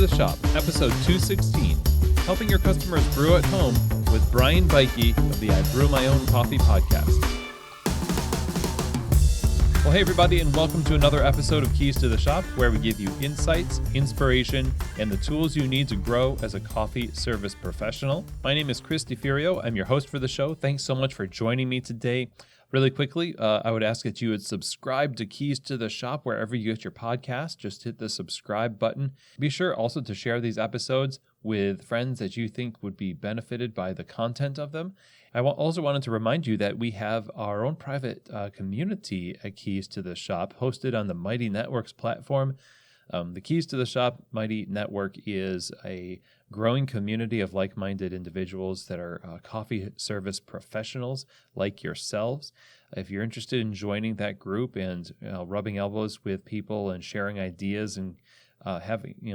the Shop, episode 216, helping your customers brew at home with Bryan Beyke of the I Brew My Own Coffee podcast. Well, hey everybody, and welcome to another episode of Keys to the Shop, where we give you insights, inspiration, and the tools you need to grow as a coffee service professional. My name is Chris DeFurio. I'm your host for the show. Thanks so much for joining me today. Really quickly, I would ask that you would subscribe to Keys to the Shop wherever you get your podcast. Just hit the subscribe button. Be sure also to share these episodes with friends that you think would be benefited by the content of them. I also wanted to remind you that we have our own private community at Keys to the Shop hosted on the Mighty Networks platform. The Keys to the Shop Mighty Network is a growing community of like-minded individuals that are coffee service professionals like yourselves. If you're interested in joining that group and rubbing elbows with people and sharing ideas and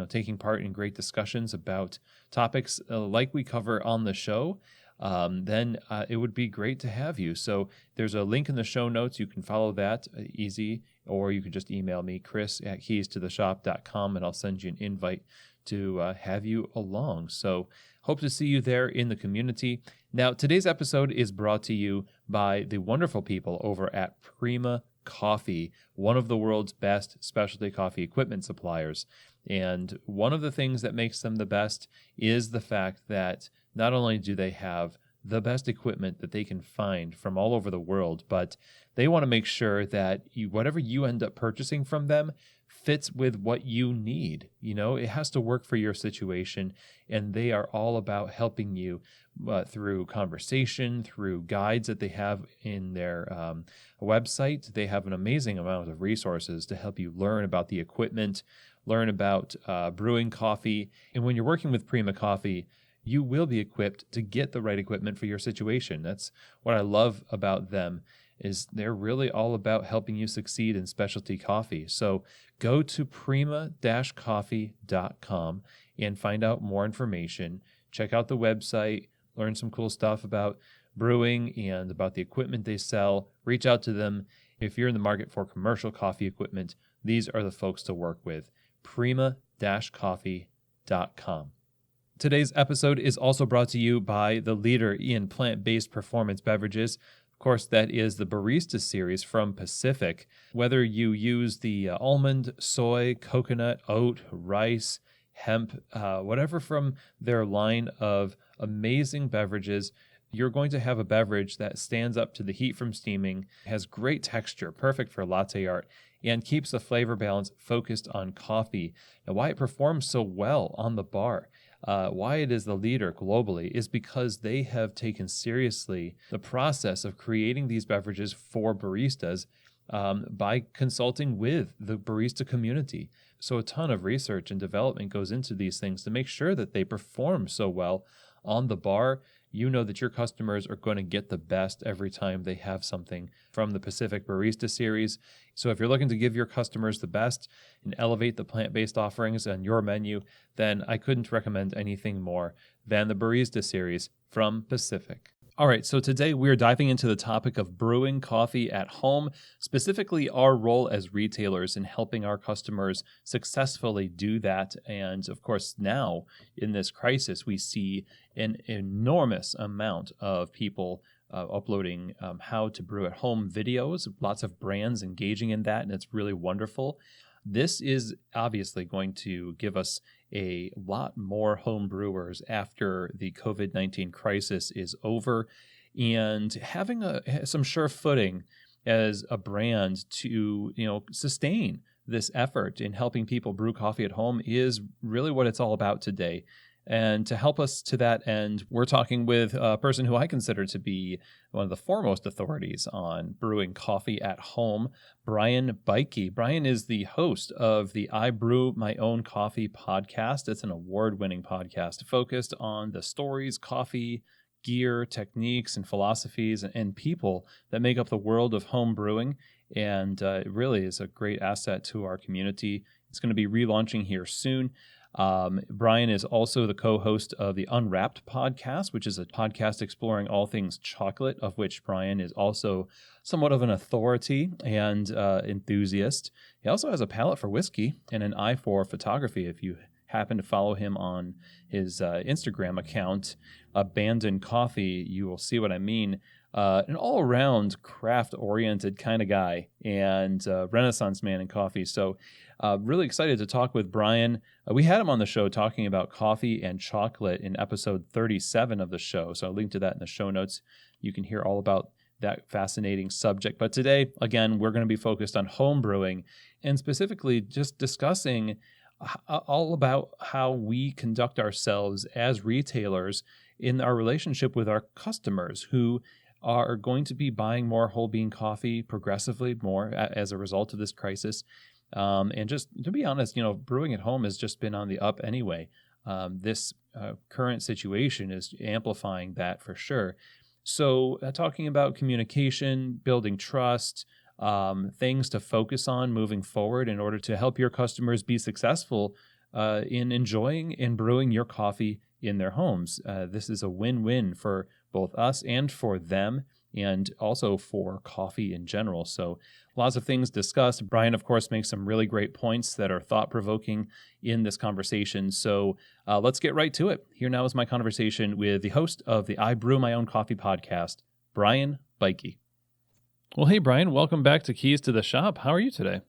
taking part in great discussions about topics like we cover on the show, then it would be great to have you. So there's a link in the show notes. You can follow that easy, or you can just email me, chris@keystotheshop.com, and I'll send you an invite to have you along. So hope to see you there in the community. Now, today's episode is brought to you by the wonderful people over at Prima Coffee, one of the world's best specialty coffee equipment suppliers. And one of the things that makes them the best is the fact that not only do they have the best equipment that they can find from all over the world, but they want to make sure that whatever you end up purchasing from them fits with what you need. You know, it has to work for your situation, and they are all about helping you through conversation, through guides that they have in their website. They have an amazing amount of resources to help you learn about the equipment, learn about brewing coffee. And when you're working with Prima Coffee, you will be equipped to get the right equipment for your situation. That's what I love about them, is they're really all about helping you succeed in specialty coffee. So go to prima-coffee.com and find out more information. Check out the website, learn some cool stuff about brewing and about the equipment they sell. Reach out to them. If you're in the market for commercial coffee equipment, these are the folks to work with. prima-coffee.com. Today's episode is also brought to you by the leader in plant-based performance beverages. Of course, that is the Barista series from Pacific. Whether you use the almond, soy, coconut, oat, rice, hemp, whatever from their line of amazing beverages, you're going to have a beverage that stands up to the heat from steaming, has great texture, perfect for latte art, and keeps the flavor balance focused on coffee. And why it performs so well on the bar, why it is the leader globally, is because they have taken seriously the process of creating these beverages for baristas by consulting with the barista community. So a ton of research and development goes into these things to make sure that they perform so well on the bar. You know that your customers are going to get the best every time they have something from the Pacific Barista series. So if you're looking to give your customers the best and elevate the plant-based offerings on your menu, then I couldn't recommend anything more than the Barista series from Pacific. All right, so today we're diving into the topic of brewing coffee at home, specifically our role as retailers in helping our customers successfully do that. And of course, now in this crisis, we see an enormous amount of people uploading how to brew at home videos, lots of brands engaging in that, and it's really wonderful. This is obviously going to give us a lot more home brewers after the COVID-19 crisis is over, and having some sure footing as a brand to sustain this effort in helping people brew coffee at home is really what it's all about today. And to help us to that end, we're talking with a person who I consider to be one of the foremost authorities on brewing coffee at home, Bryan Beyke. Bryan is the host of the I Brew My Own Coffee podcast. It's an award-winning podcast focused on the stories, coffee, gear, techniques, and philosophies and people that make up the world of home brewing. And it really is a great asset to our community. It's going to be relaunching here soon. Bryan is also the co-host of the Unwrapped Podcast, which is a podcast exploring all things chocolate, of which Bryan is also somewhat of an authority and enthusiast. He also has a palate for whiskey and an eye for photography, if you happen to follow him on his Instagram account, Abandoned Coffee, you will see what I mean. An all-around craft-oriented kind of guy and Renaissance man in coffee. So really excited to talk with Bryan. We had him on the show talking about coffee and chocolate in episode 37 of the show. So I'll link to that in the show notes. You can hear all about that fascinating subject. But today, again, we're going to be focused on home brewing and specifically just discussing all about how we conduct ourselves as retailers in our relationship with our customers who are going to be buying more whole bean coffee progressively more as a result of this crisis. And just to be honest, brewing at home has just been on the up anyway. This current situation is amplifying that for sure. So talking about communication, building trust, things to focus on moving forward in order to help your customers be successful in enjoying and brewing your coffee in their homes. This is a win-win for both us and for them, and also for coffee in general. So lots of things discussed. Bryan, of course, makes some really great points that are thought-provoking in this conversation. So let's get right to it. Here now is my conversation with the host of the I Brew My Own Coffee podcast, Bryan Beyke. Well, hey, Bryan, welcome back to Keys to the Shop. How are you today?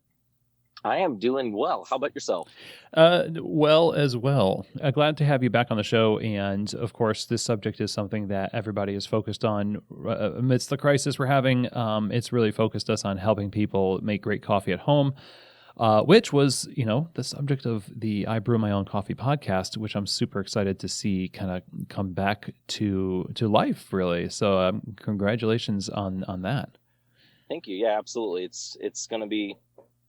I am doing well. How about yourself? Well as well. Glad to have you back on the show. And of course, this subject is something that everybody is focused on amidst the crisis we're having. It's really focused us on helping people make great coffee at home, which was, the subject of the I Brew My Own Coffee podcast, which I'm super excited to see kind of come back to life, really. So congratulations on that. Thank you. Yeah, absolutely. It's going to be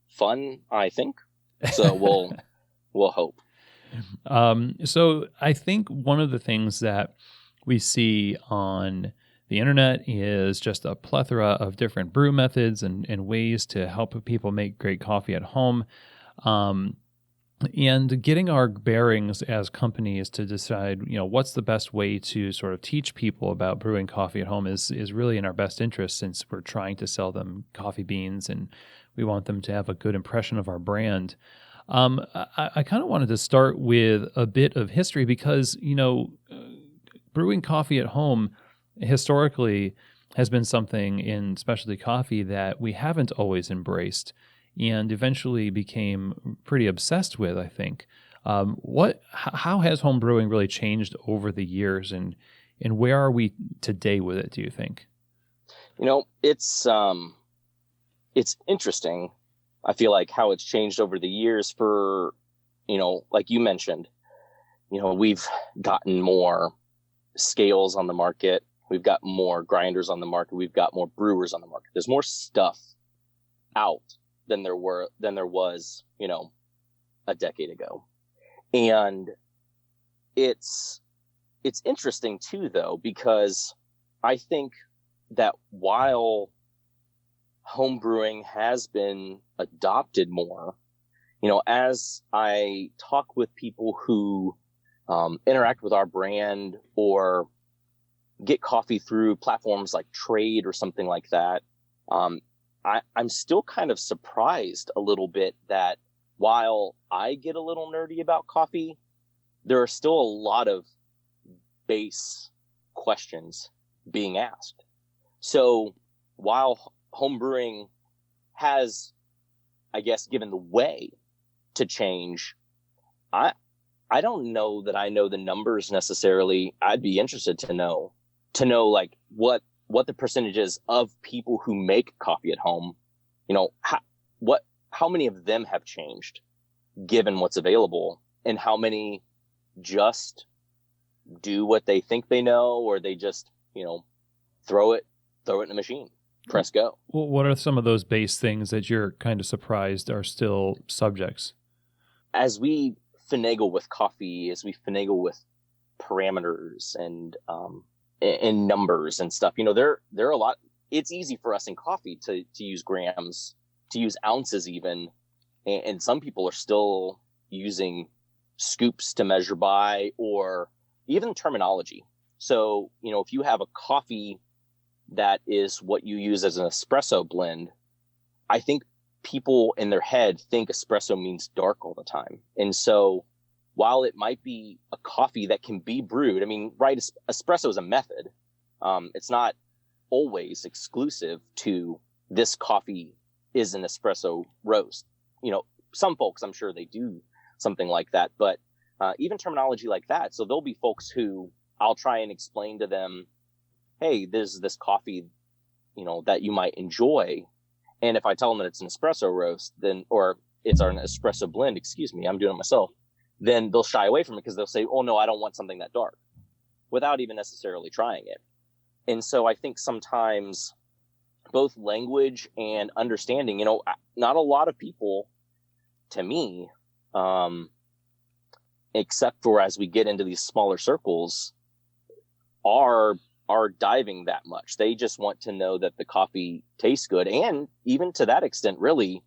fun, I think. So we'll hope. So I think one of the things that we see on the internet is just a plethora of different brew methods and ways to help people make great coffee at home. And getting our bearings as companies to decide, what's the best way to sort of teach people about brewing coffee at home is really in our best interest, since we're trying to sell them coffee beans and we want them to have a good impression of our brand. I kind of wanted to start with a bit of history because, brewing coffee at home historically has been something in specialty coffee that we haven't always embraced and eventually became pretty obsessed with, I think. How has home brewing really changed over the years, and where are we today with it, do you think? It's interesting. I feel like how it's changed over the years for, like you mentioned, we've gotten more scales on the market. We've got more grinders on the market. We've got more brewers on the market. There's more stuff out than there was, a decade ago. And it's interesting too, though, because I think that while home brewing has been adopted more, as I talk with people who interact with our brand or get coffee through platforms like Trade or something like that, I'm still kind of surprised a little bit that while I get a little nerdy about coffee, there are still a lot of base questions being asked. So while home brewing has, I guess, given the way to change, I don't know that I know the numbers necessarily. I'd be interested to know like what the percentage is of people who make coffee at home, how many of them have changed given what's available, and how many just do what they think they know, or they just, throw it in the machine, press go. Well, what are some of those base things that you're kind of surprised are still subjects? As we finagle with coffee, as we finagle with parameters and numbers and stuff, there are a lot. It's easy for us in coffee to use grams, to use ounces even, and some people are still using scoops to measure by, or even terminology. So, if you have a coffee that is what you use as an espresso blend, I think people in their head think espresso means dark all the time. And so while it might be a coffee that can be brewed, I mean, right, espresso is a method. It's not always exclusive to this coffee is an espresso roast. You know, some folks, I'm sure they do something like that, but even terminology like that. So there'll be folks who I'll try and explain to them, hey, there's this coffee, you know, that you might enjoy. And if I tell them that it's an espresso roast, then, or it's an espresso blend, excuse me, I'm doing it myself, then they'll shy away from it because they'll say, oh no, I don't want something that dark, without even necessarily trying it. And so I think sometimes both language and understanding, you know, not a lot of people, to me, except for as we get into these smaller circles, are diving that much. They just want to know that the coffee tastes good. And even to that extent, really,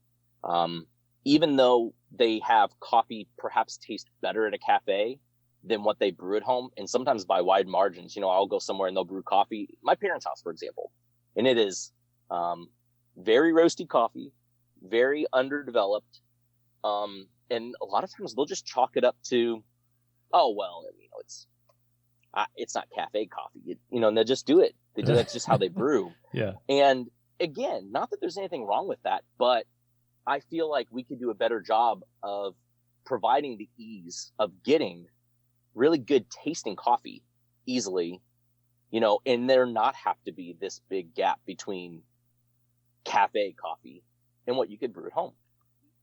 even though they have coffee perhaps taste better at a cafe than what they brew at home, and sometimes by wide margins, you know, I'll go somewhere and they'll brew coffee, my parents' house, for example, and it is very roasty coffee, very underdeveloped. And a lot of times they'll just chalk it up to, oh, well, you know, it's not cafe coffee, you know, and they'll just do it. That's just how they brew. Yeah. And again, not that there's anything wrong with that, but I feel like we could do a better job of providing the ease of getting really good tasting coffee easily, you know, and there not have to be this big gap between cafe coffee and what you could brew at home.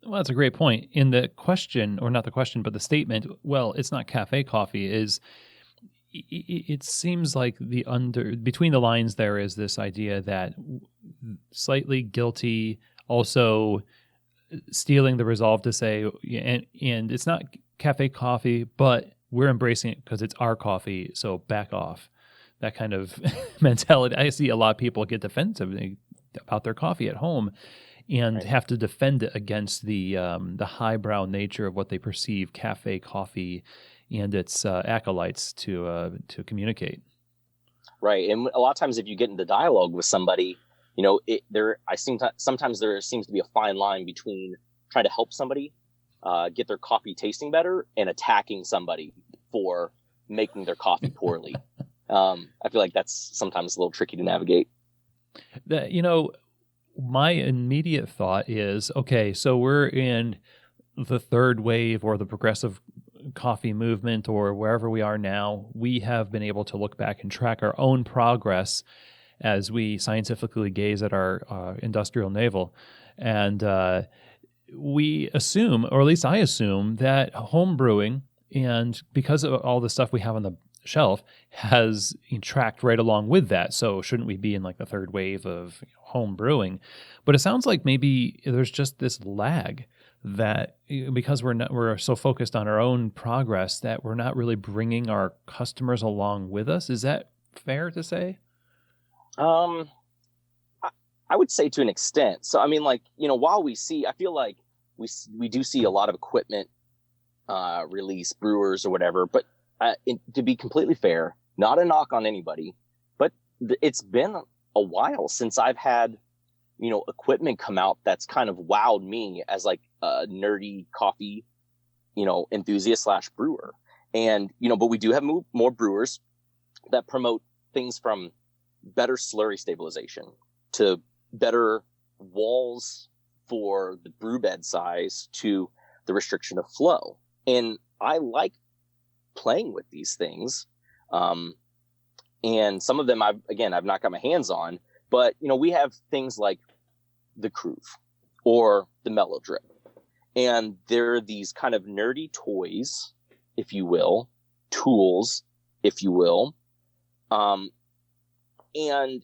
Well, that's a great point. In the question, or not the question, but the statement, well, it's not cafe coffee, is it seems like between the lines there is this idea that slightly guilty, also stealing the resolve to say, and it's not cafe coffee, but we're embracing it because it's our coffee, so back off. That kind of mentality. I see a lot of people get defensive about their coffee at home and have to defend it against the highbrow nature of what they perceive cafe coffee and its acolytes to communicate. Right, and a lot of times if you get into dialogue with somebody, you know, sometimes there seems to be a fine line between trying to help somebody get their coffee tasting better and attacking somebody for making their coffee poorly. I feel like that's sometimes a little tricky to navigate. You know, my immediate thought is, okay, so we're in the third wave or the progressive coffee movement or wherever we are now. We have been able to look back and track our own progress as we scientifically gaze at our industrial navel. And we assume, or at least I assume, that home brewing, and because of all the stuff we have on the shelf, has tracked right along with that. So shouldn't we be in like the third wave of home brewing? But it sounds like maybe there's just this lag that because we're so focused on our own progress that we're not really bringing our customers along with us. Is that fair to say? I would say to an extent. So, I mean, like, you know, while I feel like we do see a lot of equipment release, brewers or whatever, but to be completely fair, not a knock on anybody, but it's been a while since I've had, you know, equipment come out that's kind of wowed me as like a nerdy coffee, you know, enthusiast / brewer. And, you know, but we do have more brewers that promote things from better slurry stabilization to better walls for the brew bed size to the restriction of flow. And I like playing with these things. And some of them I've not got my hands on, but, you know, we have things like the Groove or the Mellow Drip. And they're these kind of nerdy toys, if you will, tools, if you will. And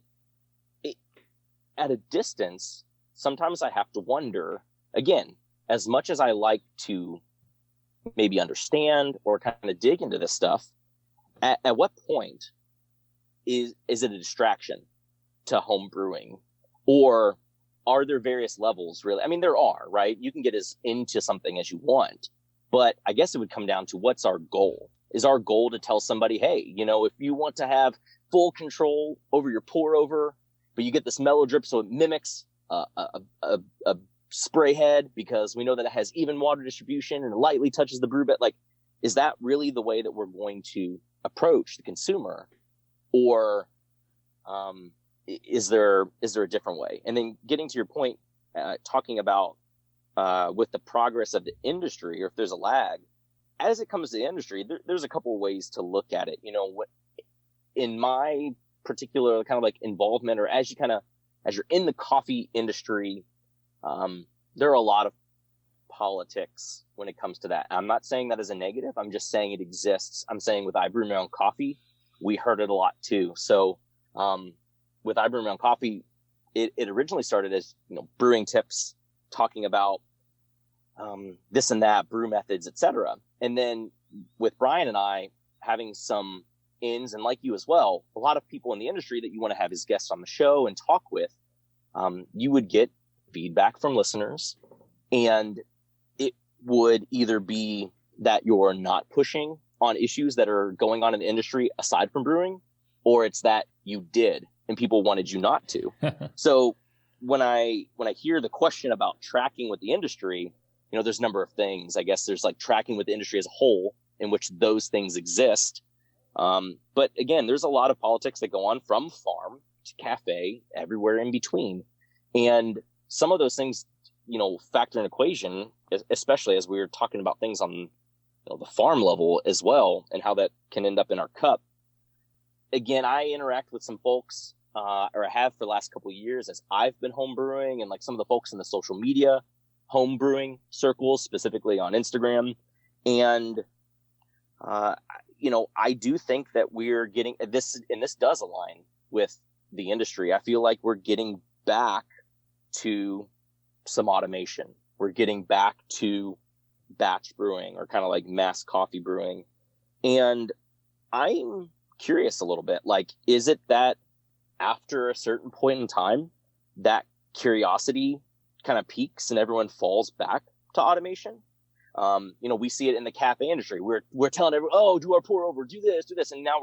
at a distance, sometimes I have to wonder, again, as much as I like to maybe understand or kind of dig into this stuff, at what point is it a distraction to home brewing? Or are there various levels, really? I mean, there are, right? You can get as into something as you want, but I guess it would come down to what's our goal. Is our goal to tell somebody, hey, you know, if you want to have full control over your pour over, but you get this Mellow Drip so it mimics a spray head because we know that it has even water distribution and lightly touches the brew bed. Like, is that really the way that we're going to approach the consumer, or is there a different way? And then getting to your point, talking about with the progress of the industry, or if there's a lag as it comes to the industry, there's a couple of ways to look at it. In my particular kind of like involvement, or as you're in the coffee industry, there are a lot of politics when it comes to that. I'm not saying that as a negative. I'm just saying it exists. I'm saying with I Brew My Own Coffee, we heard it a lot too. So with I Brew My Own Coffee, it originally started as brewing tips, talking about this and that, brew methods, etc. And then with Bryan and I having some ins, and like you as well, a lot of people in the industry that you want to have as guests on the show and talk with, you would get feedback from listeners, and it would either be that you're not pushing on issues that are going on in the industry aside from brewing, or it's that you did and people wanted you not to. So when I hear the question about tracking with the industry, there's a number of things. I guess there's like tracking with the industry as a whole, in which those things exist. But again, there's a lot of politics that go on from farm to cafe, everywhere in between. And some of those things, factor in equation, especially as we were talking about things on the farm level as well, and how that can end up in our cup. Again, I interact with some folks, or I have for the last couple of years as I've been home brewing, and like some of the folks in the social media home brewing circles, specifically on Instagram. And, I do think that we're getting this, and this does align with the industry. I feel like we're getting back to some automation. We're getting back to batch brewing, or kind of like mass coffee brewing. And I'm curious a little bit, like, is it that after a certain point in time, that curiosity kind of peaks and everyone falls back to automation? We see it in the cafe industry. We're telling everyone, oh, do our pour over, do this. And now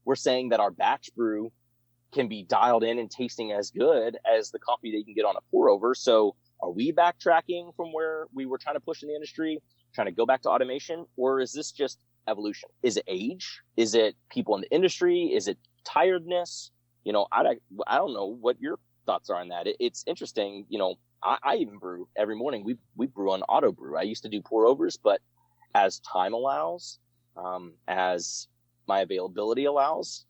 we're saying that our batch brew can be dialed in and tasting as good as the coffee that you can get on a pour over. So are we backtracking from where we were trying to push in the industry, trying to go back to automation? Or is this just evolution? Is it age? Is it people in the industry? Is it tiredness? I don't know what your thoughts are on that. It's interesting. I even brew every morning. We brew on auto brew. I used to do pour overs, but as time allows, as my availability allows,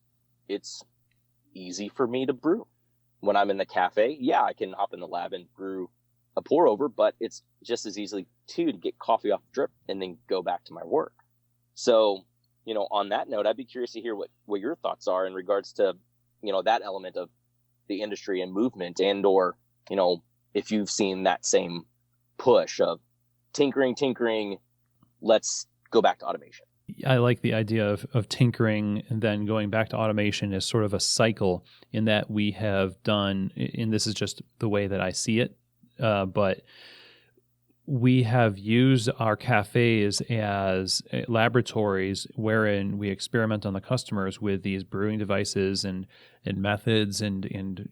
it's easy for me to brew. When I'm in the cafe, yeah, I can hop in the lab and brew a pour over, but it's just as easily to get coffee off the drip and then go back to my work. So, on that note, I'd be curious to hear what your thoughts are in regards to, that element of the industry and movement, and, or, if you've seen that same push of tinkering, let's go back to automation. I like the idea of tinkering and then going back to automation as sort of a cycle, in that we have done, and this is just the way that I see it, but we have used our cafes as laboratories wherein we experiment on the customers with these brewing devices and methods and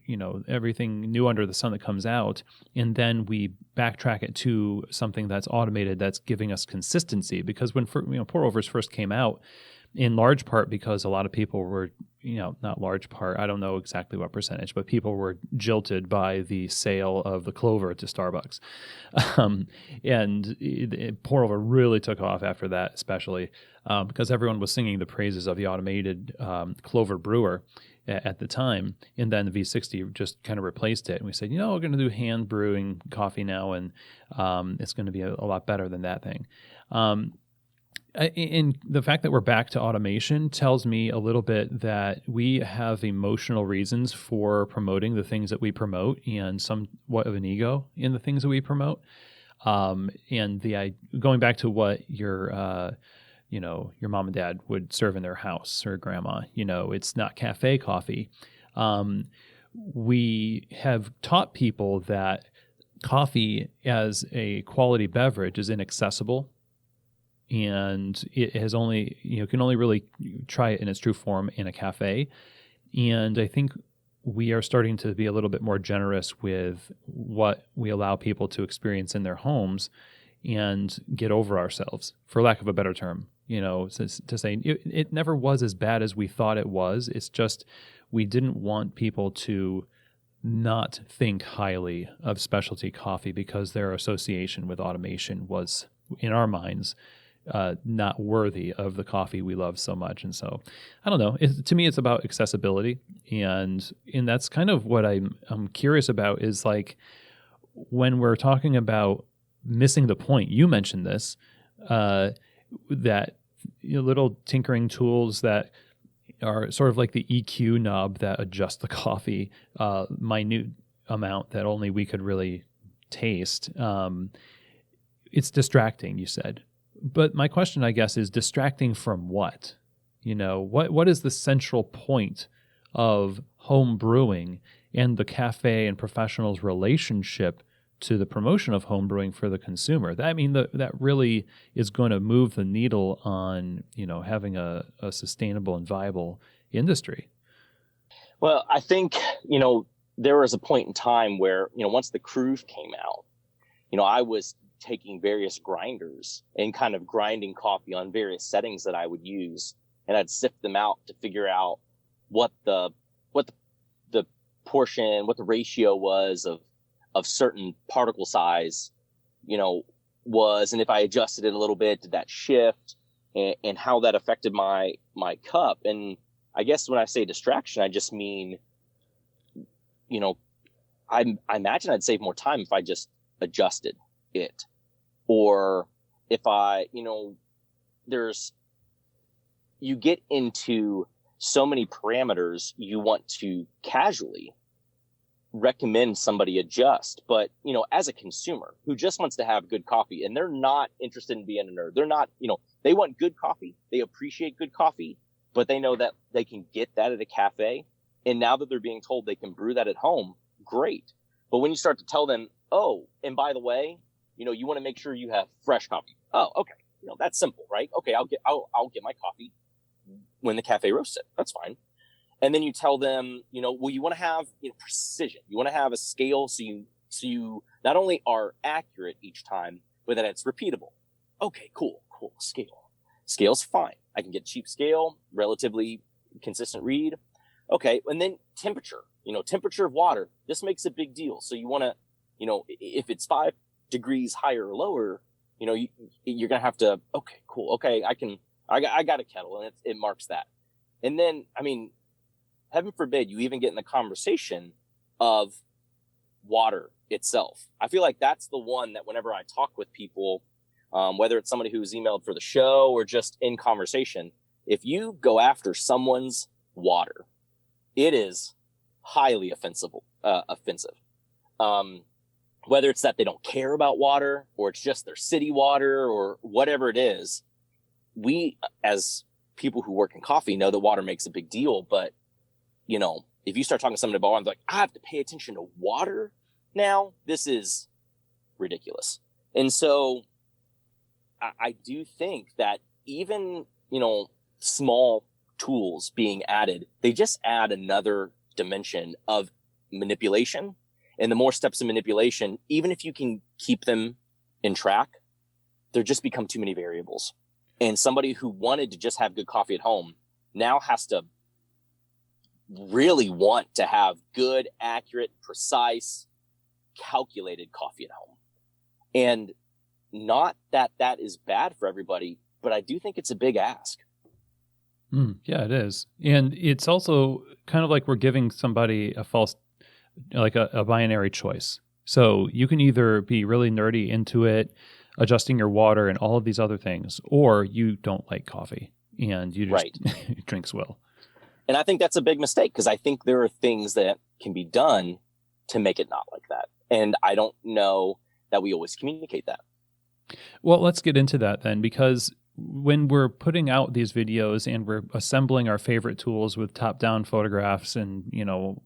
everything new under the sun that comes out, and then we backtrack it to something that's automated, that's giving us consistency. Because when pour overs first came out, in large part because a lot of people were, not large part, I don't know exactly what percentage, but people were jilted by the sale of the Clover to Starbucks. And pour over really took off after that, especially because everyone was singing the praises of the automated Clover brewer at the time. And then the V60 just kind of replaced it. And we said, we're going to do hand brewing coffee now, and it's going to be a lot better than that thing. And the fact that we're back to automation tells me a little bit that we have emotional reasons for promoting the things that we promote, and somewhat of an ego in the things that we promote. And going back to what your mom and dad would serve in their house, or grandma, it's not cafe coffee. We have taught people that coffee as a quality beverage is inaccessible. And it has only, can only really try it in its true form in a cafe. And I think we are starting to be a little bit more generous with what we allow people to experience in their homes, and get over ourselves, for lack of a better term. to say it never was as bad as we thought it was. It's just we didn't want people to not think highly of specialty coffee because their association with automation was, in our minds, not worthy of the coffee we love so much. And so, I don't know. To me, it's about accessibility, and that's kind of what I'm curious about. Is like when we're talking about missing the point. You mentioned this, that little tinkering tools that are sort of like the EQ knob that adjusts the coffee minute amount that only we could really taste. It's distracting, you said. But my question, I guess, is distracting from what? What is the central point of home brewing and the cafe and professional's relationship to the promotion of home brewing for the consumer? That really is going to move the needle on, having a sustainable and viable industry. Well, I think, there was a point in time where, once the Groove came out, I was taking various grinders and kind of grinding coffee on various settings that I would use, and I'd sift them out to figure out what the portion, what the ratio was of certain particle size, was, and if I adjusted it a little bit, did that shift, and how that affected my cup. And I guess when I say distraction, I just mean, I imagine I'd save more time if I just adjusted it, or if I, you get into so many parameters you want to casually recommend somebody adjust. But, as a consumer who just wants to have good coffee, and they're not interested in being a nerd, they're not, they want good coffee, they appreciate good coffee, but they know that they can get that at a cafe. And now that they're being told they can brew that at home, great. But when you start to tell them, oh, and by the way, you want to make sure you have fresh coffee. Oh, okay. That's simple, right? Okay. I'll get my coffee when the cafe roasts it. That's fine. And then you tell them, well, you want to have, precision. You want to have a scale so you not only are accurate each time, but that it's repeatable. Okay, cool. Scale's fine. I can get cheap scale, relatively consistent read. Okay. And then temperature, temperature of water. This makes a big deal. So you want to, if it's 5 degrees higher or lower, you're going to have to, okay, cool. Okay. I got a kettle, and it marks that. And then, heaven forbid you even get in the conversation of water itself. I feel like that's the one that whenever I talk with people, whether it's somebody who's emailed for the show or just in conversation, if you go after someone's water, it is highly offensive. Whether it's that they don't care about water, or it's just their city water, or whatever it is, we as people who work in coffee know that water makes a big deal. But, if you start talking to somebody about water, like, I have to pay attention to water now, this is ridiculous. And so I do think that even, small tools being added, they just add another dimension of manipulation. And the more steps of manipulation, even if you can keep them in track, there just become too many variables. And somebody who wanted to just have good coffee at home now has to really want to have good, accurate, precise, calculated coffee at home. And not that that is bad for everybody, but I do think it's a big ask. Yeah, it is. And it's also kind of like we're giving somebody a false, like a binary choice. So you can either be really nerdy into it, adjusting your water and all of these other things, or you don't like coffee and you just drink swill. And I think that's a big mistake, because I think there are things that can be done to make it not like that. And I don't know that we always communicate that. Well, let's get into that then, because when we're putting out these videos and we're assembling our favorite tools with top-down photographs and,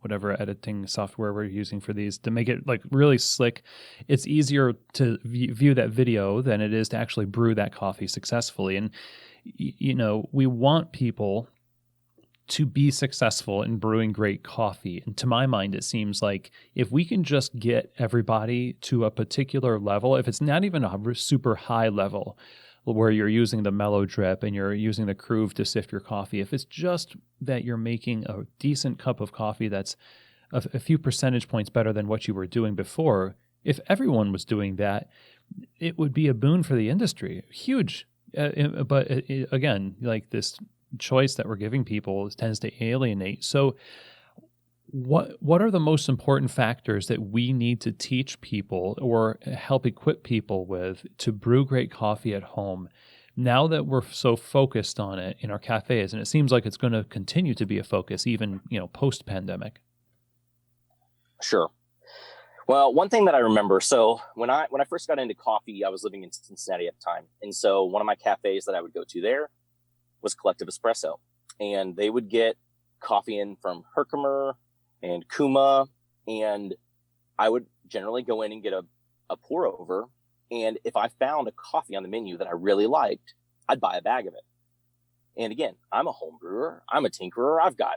whatever editing software we're using for these to make it like really slick, it's easier to view that video than it is to actually brew that coffee successfully. And, we want people to be successful in brewing great coffee. And to my mind, it seems like if we can just get everybody to a particular level, if it's not even a super high level, where you're using the mellow drip and you're using the Groove to sift your coffee, if it's just that you're making a decent cup of coffee that's a few percentage points better than what you were doing before, if everyone was doing that, it would be a boon for the industry. Huge. But again, like this choice that we're giving people tends to alienate. So what are the most important factors that we need to teach people or help equip people with to brew great coffee at home now that we're so focused on it in our cafes? And it seems like it's going to continue to be a focus even, post-pandemic. Sure. Well, one thing that I remember, so when I first got into coffee, I was living in Cincinnati at the time. And so one of my cafes that I would go to there was Collective Espresso. And they would get coffee in from Herkimer and Kuma. And I would generally go in and get a pour over. And if I found a coffee on the menu that I really liked, I'd buy a bag of it. And again, I'm a home brewer. I'm a tinkerer. I've got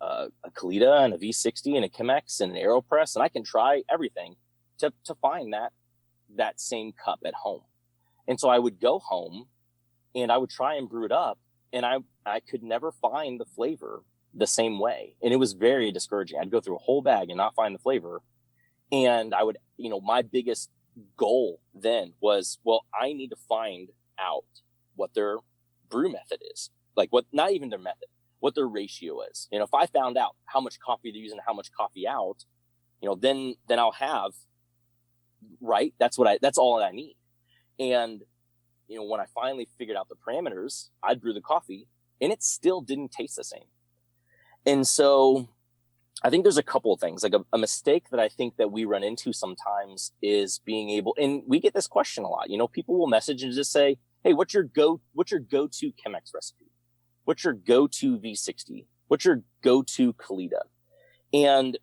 a Kalita and a V60 and a Chemex and an AeroPress, and I can try everything to find that same cup at home. And so I would go home and I would try and brew it up, and I could never find the flavor the same way. And it was very discouraging. I'd go through a whole bag and not find the flavor. And I would, my biggest goal then was, well, I need to find out what their brew method is. Like not even their method, what their ratio is. If I found out how much coffee they're using, how much coffee out, then I'll have, right. That's all I need. And, when I finally figured out the parameters, I'd brew the coffee and it still didn't taste the same. And so I think there's a couple of things, like a mistake that I think that we run into sometimes is being able, and we get this question a lot, people will message and just say, hey, what's your go-to Chemex recipe? What's your go-to V60? What's your go-to Kalita? And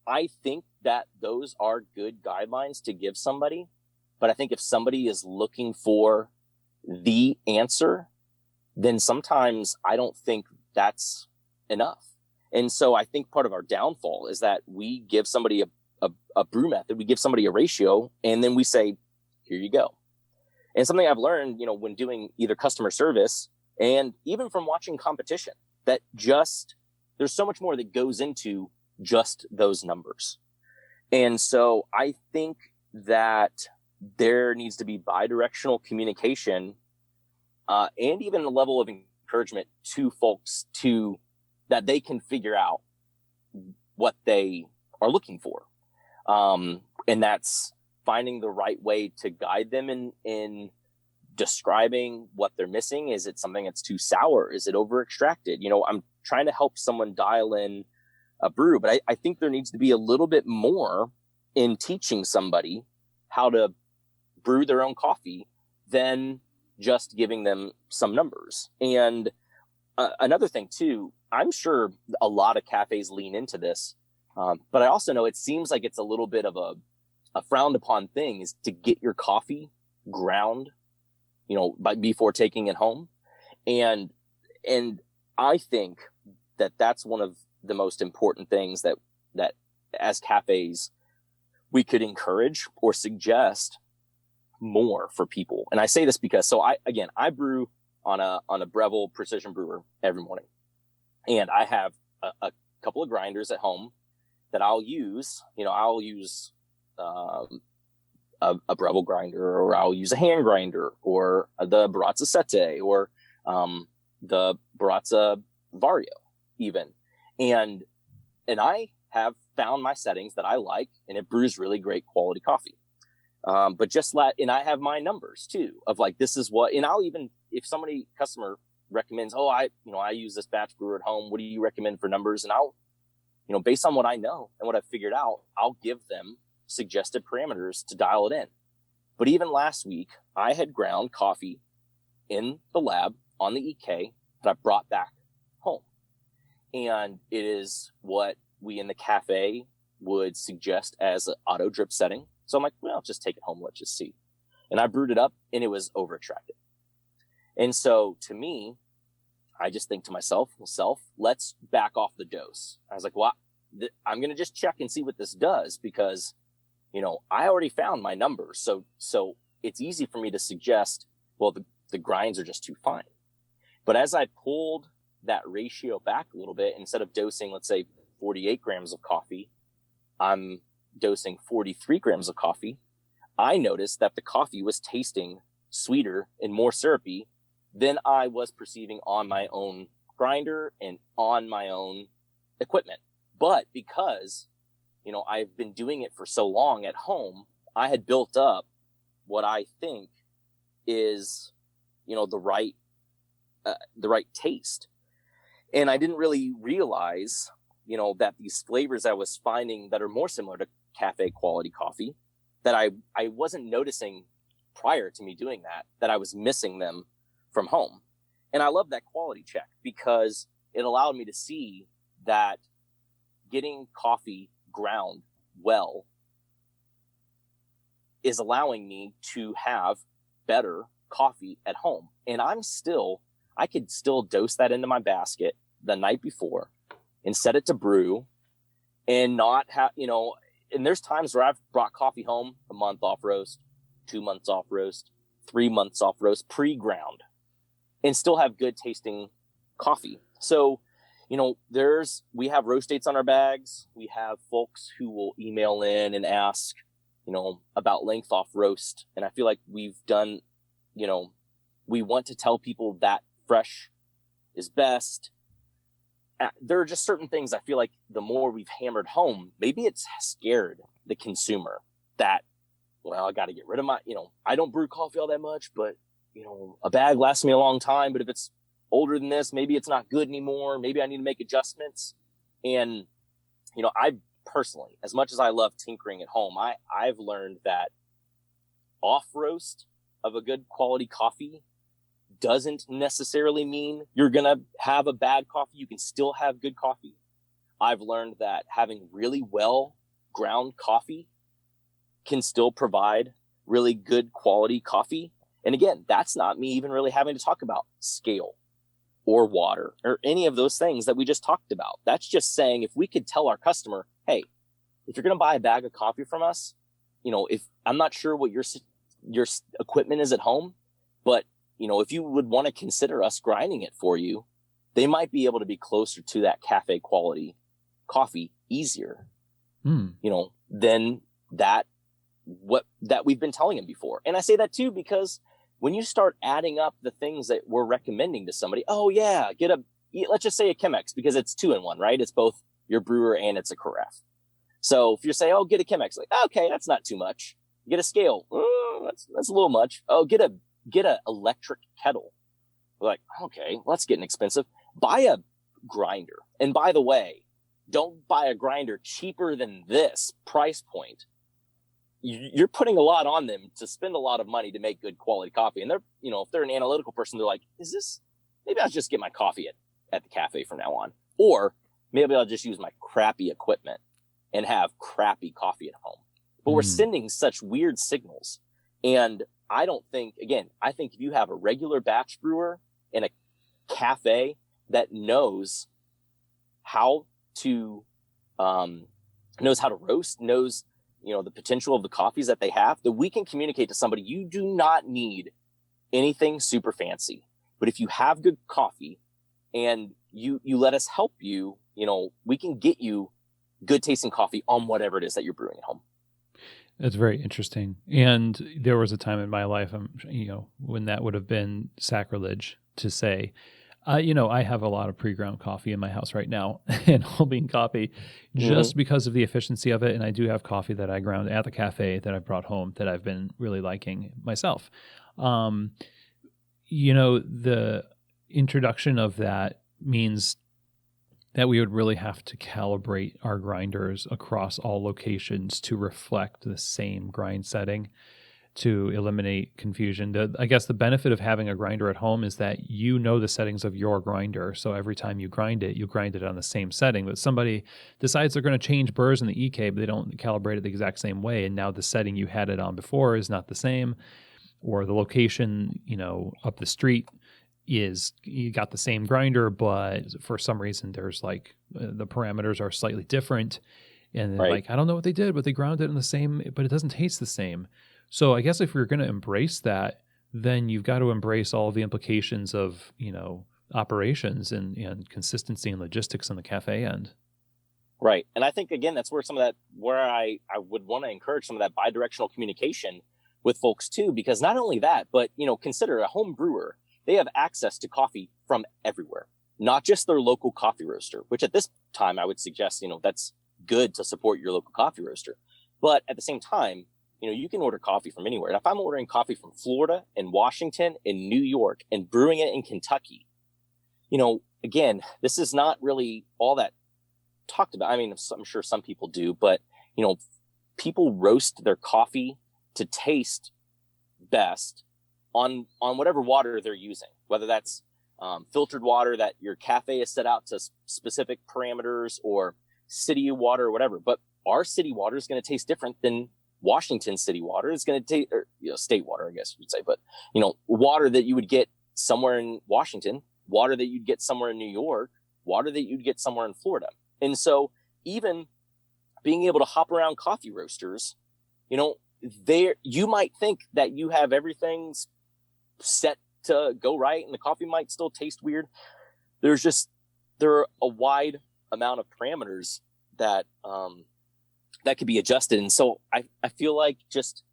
I think that those are good guidelines to give somebody. But I think if somebody is looking for the answer, then sometimes I don't think that's enough. And so I think part of our downfall is that we give somebody a brew method, we give somebody a ratio, and then we say, here you go. And something I've learned, when doing either customer service and even from watching competition, that there's so much more that goes into just those numbers. And so I think that there needs to be bidirectional communication, and even a level of encouragement to folks that they can figure out what they are looking for. And that's finding the right way to guide them in describing what they're missing. Is it something that's too sour? Is it over extracted? I'm trying to help someone dial in a brew, but I think there needs to be a little bit more in teaching somebody how to brew their own coffee than just giving them some numbers. And another thing too, I'm sure a lot of cafes lean into this, but I also know it seems like it's a little bit of a frowned upon thing is to get your coffee ground, before taking it home. And I think that that's one of the most important things that as cafes we could encourage or suggest more for people. And I say this because, I brew on a Breville precision brewer every morning. And I have a couple of grinders at home that I'll use. I'll use a Breville grinder, or I'll use a hand grinder, or the Baratza Sette, or the Baratza Vario even. And I have found my settings that I like, and it brews really great quality coffee. But and I have my numbers too of like, this is what, and I'll even, if customer recommends, I use this batch brewer at home, what do you recommend for numbers? And I'll, based on what I know and what I've figured out, I'll give them suggested parameters to dial it in. But even last week, I had ground coffee in the lab on the EK that I brought back home. And it is what we in the cafe would suggest as an auto drip setting. So I'm like, well, just take it home. Let's just see. And I brewed it up and it was over extracted. And so to me, I just think to myself, let's back off the dose. I was like, well, I'm going to just check and see what this does because, I already found my numbers. So it's easy for me to suggest, well, the grinds are just too fine. But as I pulled that ratio back a little bit, instead of dosing, let's say 48 grams of coffee, I'm dosing 43 grams of coffee. I noticed that the coffee was tasting sweeter and more syrupy than I was perceiving on my own grinder and on my own equipment. But because, I've been doing it for so long at home, I had built up what I think is, the right taste. And I didn't really realize, that these flavors I was finding that are more similar to cafe quality coffee, that I wasn't noticing prior to me doing that I was missing them from home. And I love that quality check because it allowed me to see that getting coffee ground well is allowing me to have better coffee at home. And I could still dose that into my basket the night before and set it to brew and not have, and there's times where I've brought coffee home a month off roast, 2 months off roast, 3 months off roast, pre-ground, and still have good tasting coffee. So, we have roast dates on our bags. We have folks who will email in and ask, about length off roast. And I feel like we've done, we want to tell people that fresh is best. There are just certain things I feel like the more we've hammered home, maybe it's scared the consumer that, well, I got to get rid of my, I don't brew coffee all that much, but, a bag lasts me a long time. But if it's older than this, maybe it's not good anymore. Maybe I need to make adjustments. And, I personally, as much as I love tinkering at home, I've learned that off roast of a good quality coffee doesn't necessarily mean you're going to have a bad coffee. You can still have good coffee. I've learned that having really well ground coffee can still provide really good quality coffee. And again, that's not me even really having to talk about scale or water or any of those things that we just talked about. That's just saying, if we could tell our customer, hey, if you're going to buy a bag of coffee from us, if I'm not sure what your equipment is at home, but if you would want to consider us grinding it for you, they might be able to be closer to that cafe quality coffee easier, than that we've been telling them before. And I say that too, because when you start adding up the things that we're recommending to somebody, oh yeah, let's just say a Chemex, because it's 2-in-1, right? It's both your brewer and it's a carafe. So if you say, oh, get a Chemex, like, okay, that's not too much. Get a scale. That's a little much. Oh, get a electric kettle. We're like, okay, well, that's getting expensive. Buy a grinder. And by the way, don't buy a grinder cheaper than this price point. You're putting a lot on them to spend a lot of money to make good quality coffee. And they're, if they're an analytical person, they're like, maybe I'll just get my coffee at the cafe from now on. Or maybe I'll just use my crappy equipment and have crappy coffee at home. But we're sending such weird signals. And I think if you have a regular batch brewer in a cafe that knows how to roast, knows, the potential of the coffees that they have, that we can communicate to somebody, you do not need anything super fancy. But if you have good coffee and you let us help you, we can get you good tasting coffee on whatever it is that you're brewing at home. That's very interesting. And there was a time in my life, when that would have been sacrilege to say, I have a lot of pre-ground coffee in my house right now and whole bean coffee just because of the efficiency of it. And I do have coffee that I ground at the cafe that I've brought home that I've been really liking myself. The introduction of that means that we would really have to calibrate our grinders across all locations to reflect the same grind setting to eliminate confusion. I guess the benefit of having a grinder at home is that the settings of your grinder. So every time you grind it on the same setting. But somebody decides they're going to change burrs in the EK, but they don't calibrate it the exact same way. And now the setting you had it on before is not the same. Or the location, up the street you got the same grinder, but for some reason there's like the parameters are slightly different. And then I don't know what they did, but they ground it in the same, but it doesn't taste the same. So I guess if we're going to embrace that, then you've got to embrace all the implications of, operations and consistency and logistics on the cafe end. Right. And I think, again, that's where I would want to encourage some of that bidirectional communication with folks too, because not only that, but, consider a home brewer. They have access to coffee from everywhere, not just their local coffee roaster, which at this time I would suggest, that's good to support your local coffee roaster. But at the same time, you can order coffee from anywhere. And if I'm ordering coffee from Florida and Washington and New York and brewing it in Kentucky, again, this is not really all that talked about. I mean, I'm sure some people do, but, people roast their coffee to taste best on whatever water they're using, whether that's filtered water that your cafe is set out to specific parameters, or city water or whatever. But our city water is going to taste different than Washington city water. It's going to taste, or state water, I guess you would say, but water that you would get somewhere in Washington, water that you'd get somewhere in New York, water that you'd get somewhere in Florida. And so even being able to hop around coffee roasters, you might think that you have everything set to go right and the coffee might still taste weird. There are a wide amount of parameters that could be adjusted. And so I feel like just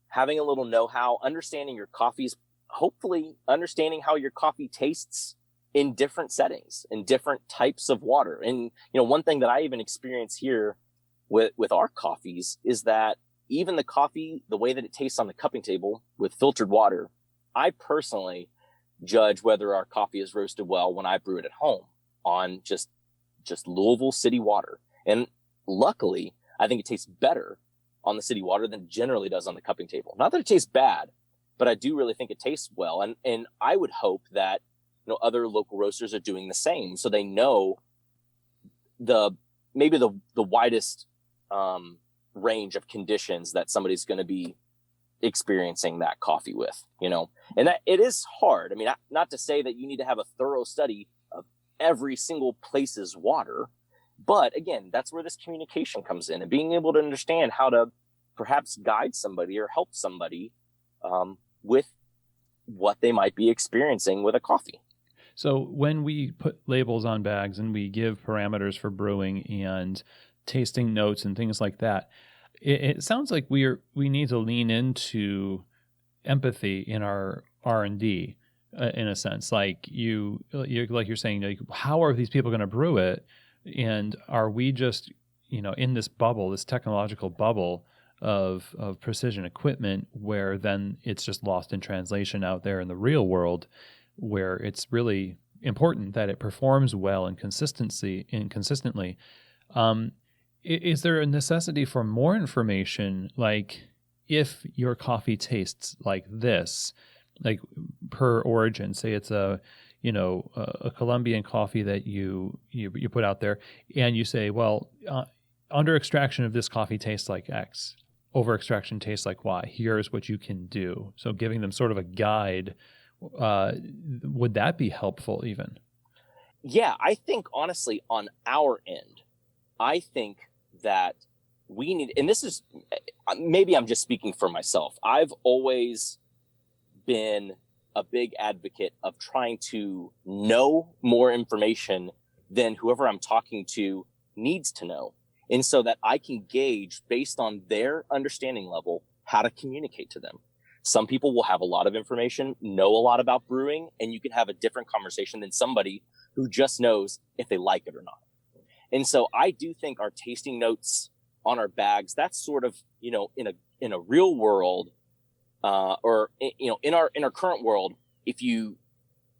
having a little know-how, understanding your coffees, hopefully understanding how your coffee tastes in different settings, in different types of water. And, one thing that I even experience here with our coffees is that even the coffee, the way that it tastes on the cupping table with filtered water, I personally judge whether our coffee is roasted well when I brew it at home on just Louisville city water. And luckily, I think it tastes better on the city water than it generally does on the cupping table. Not that it tastes bad, but I do really think it tastes well. And I would hope that, other local roasters are doing the same, so they know maybe the widest range of conditions that somebody's going to be experiencing that coffee with, and that it is hard. I mean, not to say that you need to have a thorough study of every single place's water, but again, that's where this communication comes in, and being able to understand how to perhaps guide somebody or help somebody with what they might be experiencing with a coffee. So when we put labels on bags and we give parameters for brewing and tasting notes and things like that, it sounds like we need to lean into empathy in our R&D in a sense. Like you're saying, like, how are these people going to brew it? And are we just, in this bubble, this technological bubble of precision equipment, where then it's just lost in translation out there in the real world, where it's really important that it performs well and consistently. Is there a necessity for more information? Like, if your coffee tastes like this, like per origin, say it's a Colombian coffee that you put out there, and you say, well, under extraction of this coffee tastes like X, over extraction tastes like Y. Here's what you can do. So giving them sort of a guide, would that be helpful even? Yeah, I think honestly on our end, I think that we need, and this is, maybe I'm just speaking for myself. I've always been a big advocate of trying to know more information than whoever I'm talking to needs to know. And so that I can gauge based on their understanding level how to communicate to them. Some people will have a lot of information, know a lot about brewing, and you can have a different conversation than somebody who just knows if they like it or not. And so I do think our tasting notes on our bags, that's sort of, in a real world, or in our current world, if you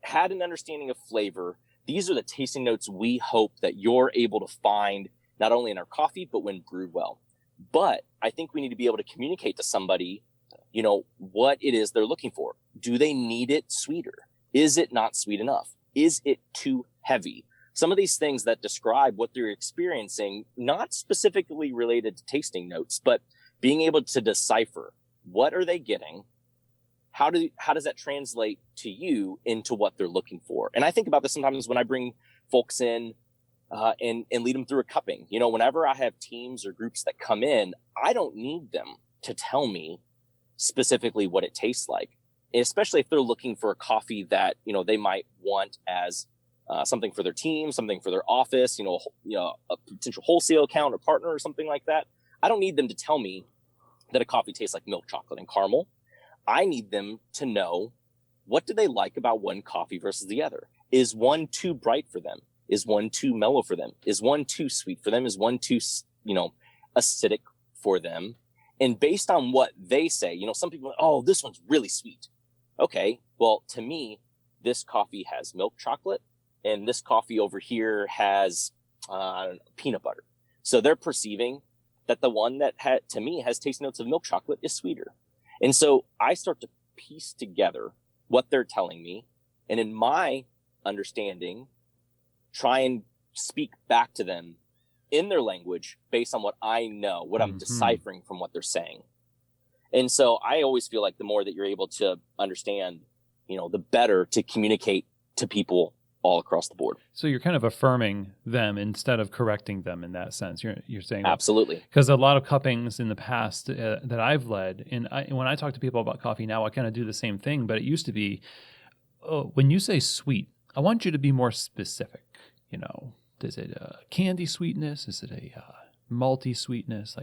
had an understanding of flavor, these are the tasting notes we hope that you're able to find not only in our coffee, but when brewed well. But I think we need to be able to communicate to somebody, what it is they're looking for. Do they need it sweeter? Is it not sweet enough? Is it too heavy? Some of these things that describe what they're experiencing, not specifically related to tasting notes, but being able to decipher what are they getting? How does that translate to you into what they're looking for? And I think about this sometimes when I bring folks in and lead them through a cupping. Whenever I have teams or groups that come in, I don't need them to tell me specifically what it tastes like. especially if they're looking for a coffee that, they might want as something for their team, something for their office, a potential wholesale account or partner or something like that. I don't need them to tell me that a coffee tastes like milk chocolate and caramel. I need them to know, what do they like about one coffee versus the other? Is one too bright for them? Is one too mellow for them? Is one too sweet for them? Is one too, acidic for them? And based on what they say, some people, oh, this one's really sweet. Okay, well, to me, this coffee has milk chocolate, and this coffee over here has peanut butter. So they're perceiving that the one that to me has taste notes of milk chocolate is sweeter. And so I start to piece together what they're telling me, and in my understanding, try and speak back to them in their language based on what I know, what I'm deciphering from what they're saying. And so I always feel like the more that you're able to understand, the better to communicate to people all across the board. So you're kind of affirming them instead of correcting them in that sense. You're saying, well, absolutely, because a lot of cuppings in the past that I've led, and when I talk to people about coffee now, I kind of do the same thing. But it used to be, when you say sweet, I want you to be more specific. Is it a candy sweetness? Is it a malty sweetness?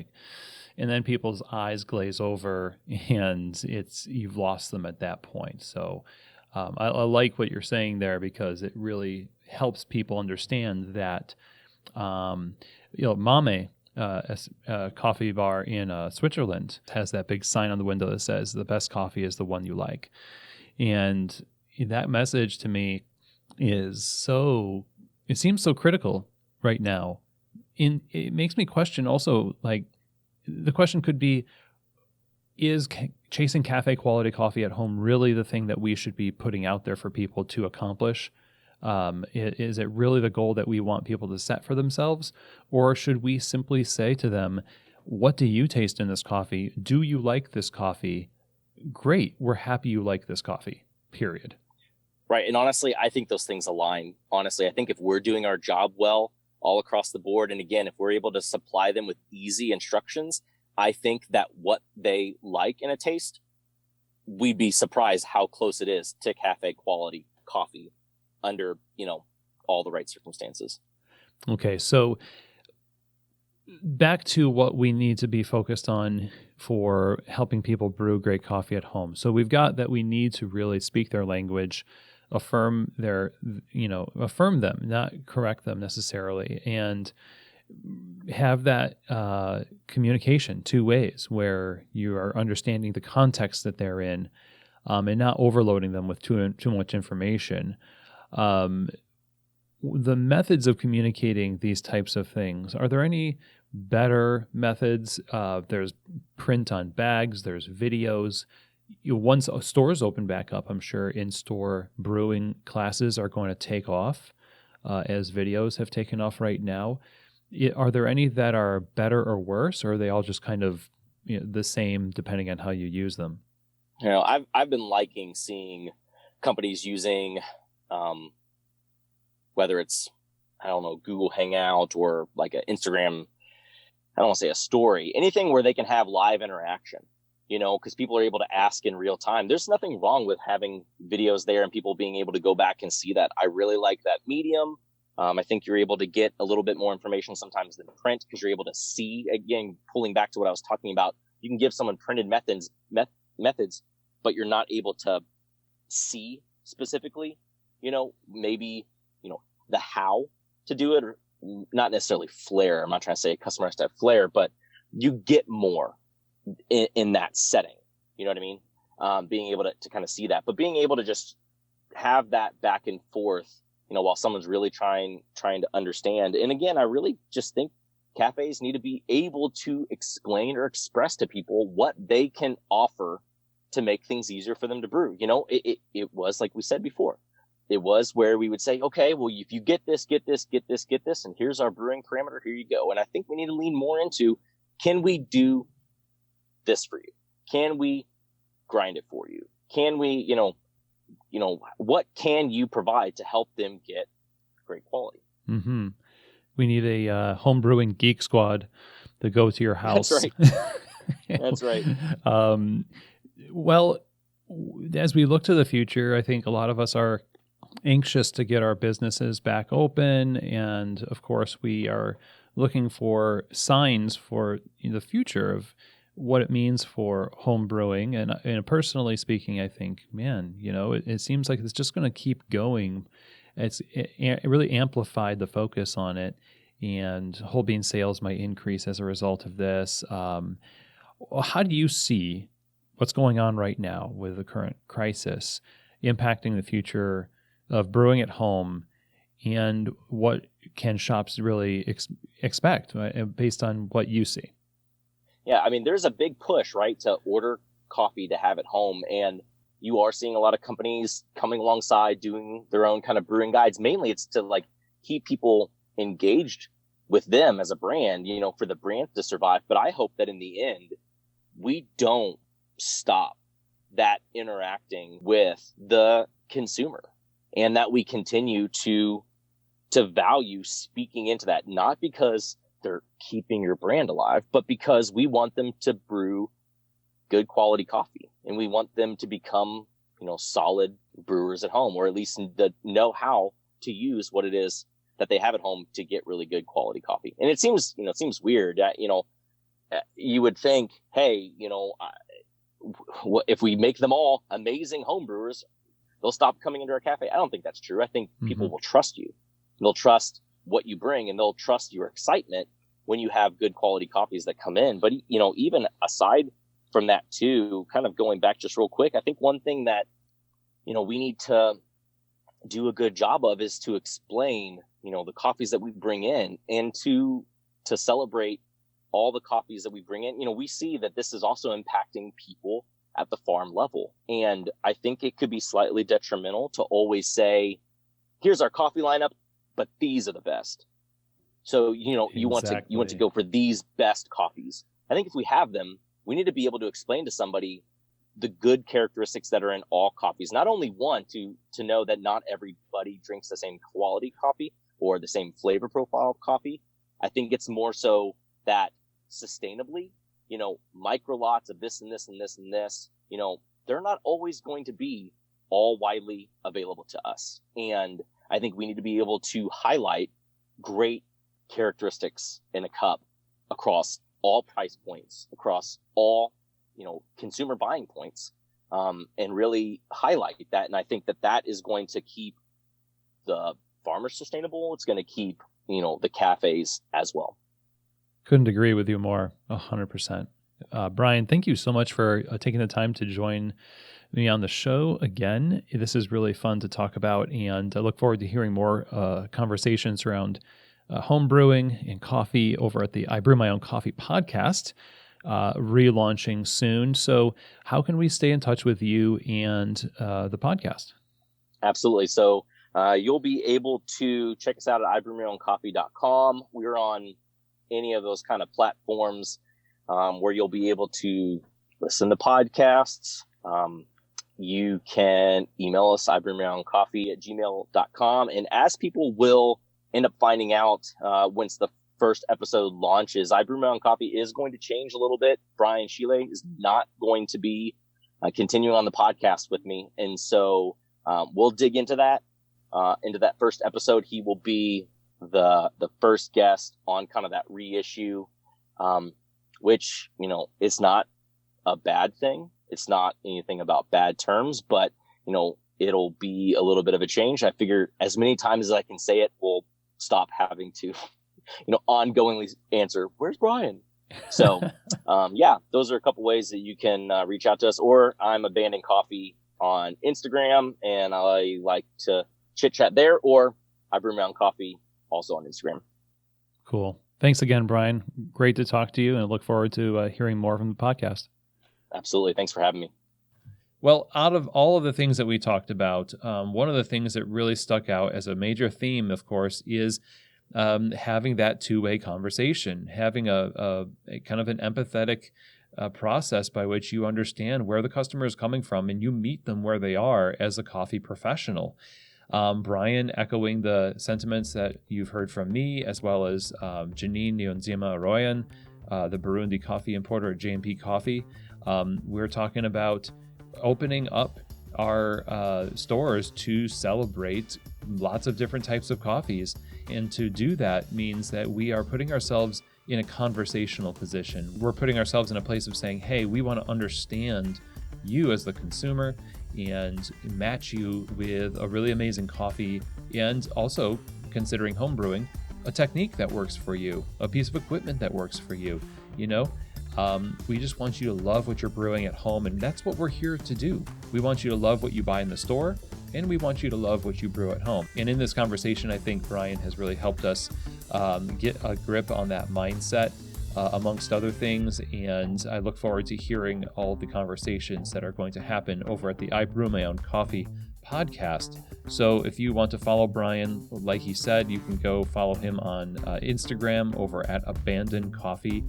And then people's eyes glaze over, and you've lost them at that point. So I like what you're saying there, because it really helps people understand that, Mame, a coffee bar in Switzerland, has that big sign on the window that says the best coffee is the one you like. And that message to me it seems so critical right now. It makes me question also, the question could be, is chasing cafe quality coffee at home really the thing that we should be putting out there for people to accomplish? Is it really the goal that we want people to set for themselves? Or should we simply say to them, what do you taste in this coffee? Do you like this coffee? Great. We're happy you like this coffee, period. Right. And honestly, I think those things align. Honestly, I think if we're doing our job well all across the board, and again, if we're able to supply them with easy instructions, I think that what they like in a taste, we'd be surprised how close it is to cafe quality coffee under, all the right circumstances. Okay. So back to what we need to be focused on for helping people brew great coffee at home. So we've got that we need to really speak their language, affirm them, not correct them necessarily, and have that communication two ways, where you are understanding the context that they're in, and not overloading them with too much information. The methods of communicating these types of things, are there any better methods? There's print on bags, there's videos. Once stores open back up, I'm sure in-store brewing classes are going to take off, as videos have taken off right now. Are there any that are better or worse, or are they all just kind of the same depending on how you use them? I've been liking seeing companies using, whether it's, Google Hangout or like an Instagram, I don't want to say a story, anything where they can have live interaction, because people are able to ask in real time. There's nothing wrong with having videos there and people being able to go back and see that. I really like that medium. I think you're able to get a little bit more information sometimes than print, because you're able to see, again, pulling back to what I was talking about. You can give someone printed methods, but you're not able to see specifically, maybe, the how to do it, or not necessarily flair. I'm not trying to say a customer has to have flair, but you get more in that setting. You know what I mean? Being able to kind of see that, but being able to just have that back and forth, while someone's really trying to understand. And again, I really just think cafes need to be able to explain or express to people what they can offer to make things easier for them to brew. It was like we said before. It was where we would say, okay, well, if you get this, and here's our brewing parameter, here you go. And I think we need to lean more into, can we do this for you? Can we grind it for you? Can we, what can you provide to help them get great quality? Mm-hmm. We need a home brewing geek squad to go to your house. That's right. That's right. Well, as we look to the future, I think a lot of us are anxious to get our businesses back open. And of course, we are looking for signs for the future of what it means for home brewing. And personally speaking, I think, man, it seems like it's just going to keep going. It really amplified the focus on it, and whole bean sales might increase as a result of this. How do you see what's going on right now with the current crisis impacting the future of brewing at home, and what can shops really expect based on what you see? Yeah, I mean, there's a big push, right, to order coffee to have at home. And you are seeing a lot of companies coming alongside doing their own kind of brewing guides. Mainly it's to like keep people engaged with them as a brand, for the brand to survive. But I hope that in the end, we don't stop that interacting with the consumer, and that we continue to value speaking into that, not because they're keeping your brand alive, but because we want them to brew good quality coffee, and we want them to become, solid brewers at home, or at least know how to use what it is that they have at home to get really good quality coffee. And it seems weird that, you would think, hey, if we make them all amazing home brewers, they'll stop coming into our cafe. I don't think that's true. I think people will trust you. They'll trust what you bring, and they'll trust your excitement when you have good quality coffees that come in. But, even aside from that too, kind of going back just real quick, I think one thing that, we need to do a good job of is to explain, the coffees that we bring in, and to celebrate all the coffees that we bring in. We see that this is also impacting people at the farm level. And I think it could be slightly detrimental to always say, here's our coffee lineup, but these are the best. So, you want to go for these best coffees. I think if we have them, we need to be able to explain to somebody the good characteristics that are in all coffees. Not only one, to know that not everybody drinks the same quality coffee or the same flavor profile of coffee. I think it's more so that sustainably, micro lots of this and this and this and this, they're not always going to be all widely available to us. And I think we need to be able to highlight great characteristics in a cup across all price points, across all, consumer buying points, and really highlight that. And I think that is going to keep the farmers sustainable. It's going to keep, the cafes as well. Couldn't agree with you more, 100%. Bryan, thank you so much for taking the time to join me on the show again. This is really fun to talk about, and I look forward to hearing more conversations around home brewing and coffee over at the I Brew My Own Coffee podcast, relaunching soon. So how can we stay in touch with you and the podcast? Absolutely. So you'll be able to check us out at ibrewmyowncoffee.com. We're on any of those kind of platforms where you'll be able to listen to podcasts. You can email us, ibrewmyowncoffee@gmail.com. And as people will end up finding out once the first episode launches, I Brew My Own Coffee is going to change a little bit. Bryan Schiele is not going to be continuing on the podcast with me. And so we'll dig into that first episode. He will be the first guest on kind of that reissue, which, is not a bad thing. It's not anything about bad terms, but, it'll be a little bit of a change. I figure as many times as I can say it, we'll stop having to, ongoingly answer, where's Bryan? So, those are a couple ways that you can reach out to us. Or I'm Abandoned Coffee on Instagram, and I like to chit chat there, or I Brew My Own Coffee also on Instagram. Cool. Thanks again, Bryan. Great to talk to you, and I look forward to hearing more from the podcast. Absolutely. Thanks for having me. Well, out of all of the things that we talked about, one of the things that really stuck out as a major theme, of course, is having that two-way conversation, having a kind of an empathetic process by which you understand where the customer is coming from and you meet them where they are as a coffee professional. Bryan echoing the sentiments that you've heard from me, as well as Janine Nionzima Arroyan, the Burundi coffee importer at JMP Coffee. We're talking about opening up our stores to celebrate lots of different types of coffees. And to do that means that we are putting ourselves in a conversational position. We're putting ourselves in a place of saying, hey, we want to understand you as the consumer and match you with a really amazing coffee, and also considering home brewing, a technique that works for you, a piece of equipment that works for you. We just want you to love what you're brewing at home, and that's what we're here to do. We want you to love what you buy in the store, and we want you to love what you brew at home. And in this conversation, I think Bryan has really helped us get a grip on that mindset, amongst other things. And I look forward to hearing all the conversations that are going to happen over at the I Brew My Own Coffee podcast. So if you want to follow Bryan, like he said, you can go follow him on Instagram over at Abandon Coffee.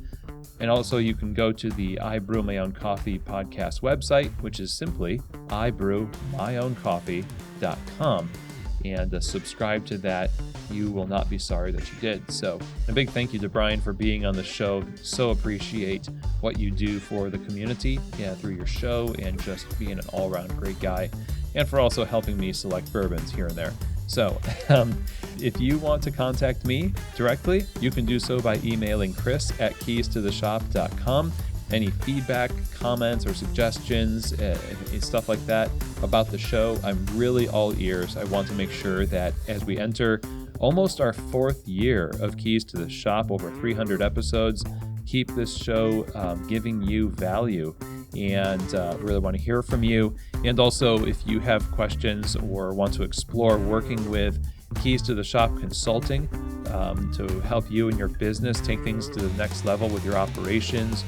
And also you can go to the I Brew My Own Coffee podcast website, which is simply ibrewmyowncoffee.com. And subscribe to that. You will not be sorry that you did. So a big thank you to Bryan for being on the show. So appreciate what you do for the community through your show, and just being an all-around great guy, and for also helping me select bourbons here and there. So if you want to contact me directly, you can do so by emailing chris@keystotheshop.com. Any feedback, comments, or suggestions, stuff like that about the show, I'm really all ears. I want to make sure that as we enter almost our 4th year of Keys to the Shop, over 300 episodes, keep this show giving you value, and really want to hear from you. And also, if you have questions or want to explore working with Keys to the Shop Consulting to help you and your business take things to the next level with your operations,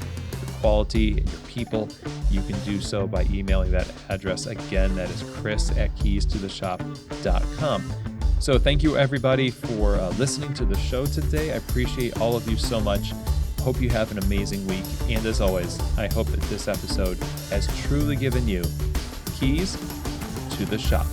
quality, and your people, you can do so by emailing that address. Again, that is chris@keystotheshop.com. So thank you everybody for listening to the show today. I appreciate all of you so much. Hope you have an amazing week. And as always, I hope that this episode has truly given you keys to the shop.